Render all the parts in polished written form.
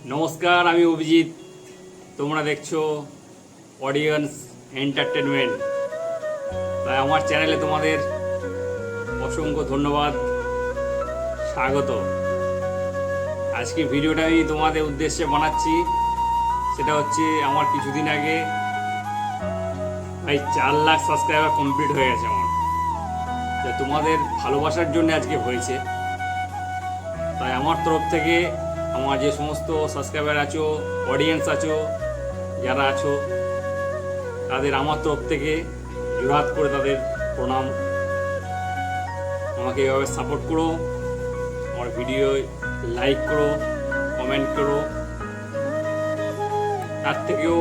নমস্কার, আমি অভিজিৎ। তোমরা দেখছো অডিয়েন্স এন্টারটেনমেন্ট। তাই আমার চ্যানেলে তোমাদের অসংখ্য ধন্যবাদ, স্বাগত। আজকে ভিডিওটা আমি তোমাদের উদ্দেশ্যে বানাচ্ছি। সেটা হচ্ছে আমার কিছুদিন আগে 4 লাখ সাবস্ক্রাইবার কমপ্লিট হয়ে গেছে আমার। তোমাদের ভালোবাসার জন্য আজকে হয়েছে। তাই আমার তরফ থেকে আমার যে সমস্ত সাবস্ক্রাইবার আছো, অডিয়েন্স আছো, যারা আছো, তাদের আমার তরফ থেকে জোড়হাত করে তাদের প্রণাম। আমাকে এভাবে সাপোর্ট করো, আমার ভিডিও লাইক করো, কমেন্ট করো। তার থেকেও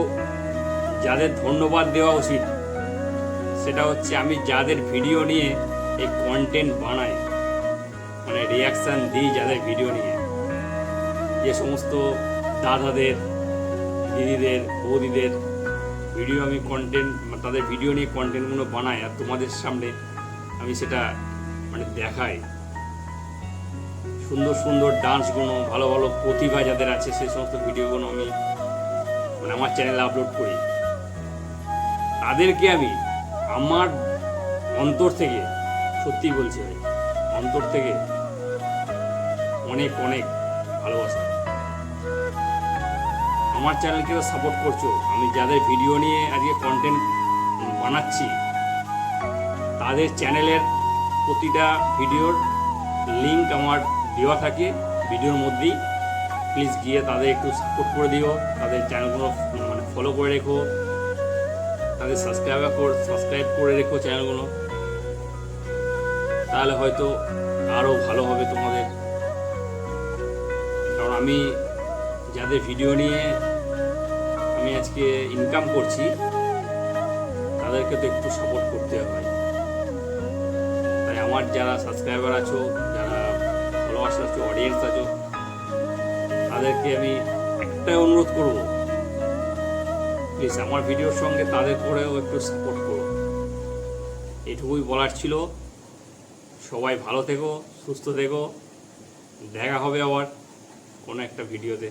যাদের ধন্যবাদ দেওয়া উচিত সেটা হচ্ছে আমি যাদের ভিডিও নিয়ে এই কন্টেন্ট বানাই, মানে রিয়াকশান দিই যাদের ভিডিও নিয়ে, যে সমস্ত দাদাদের, দিদিদের, বৌদিদের ভিডিও আমি কন্টেন্ট, তাদের ভিডিও নিয়ে কন্টেন্টগুলো বানাই আর তোমাদের সামনে আমি সেটা মানে দেখাই। সুন্দর সুন্দর ডান্সগুলো, ভালো ভালো প্রতিভা যাদের আছে সেই সমস্ত ভিডিওগুলো আমি মানে আমার চ্যানেলে আপলোড করি। তাদেরকে আমি আমার অন্তর থেকে, সত্যি বলছি ভাই, অন্তর থেকে অনেক অনেক ভালোবাসা। আমার চ্যানেলকে সাপোর্ট করছো। আমি যাদের ভিডিও নিয়ে আজকে কন্টেন্ট বানাচ্ছি তাদের চ্যানেলের প্রতিটা ভিডিওর লিঙ্ক আমার দেওয়া থাকে ভিডিওর মধ্যেই। প্লিজ গিয়ে তাদের একটু সাপোর্ট করে দিও, তাদের চ্যানেলগুলো মানে ফলো করে রেখো, তাদের সাবস্ক্রাইব করে রেখো চ্যানেলগুলো। তাহলে হয়তো আরও ভালো হবে তোমাদের। কারণ আমি যাদের ভিডিও নিয়ে আমি আজকে ইনকাম করছি তাদেরকে তো একটু সাপোর্ট করতে হয়। তাই আমার যারা সাবস্ক্রাইবার আছো, যারা ফলোয়ার্স আছো, অডিয়েন্স আছো, তাদেরকে আমি একটাই অনুরোধ করব, প্লিজ আমার ভিডিওর সঙ্গে তাদের করেও একটু সাপোর্ট করো। এটুকুই বলার ছিল। সবাই ভালো থেকো, সুস্থ থেকো। দেখা হবে আবার কোনো একটা ভিডিওতে।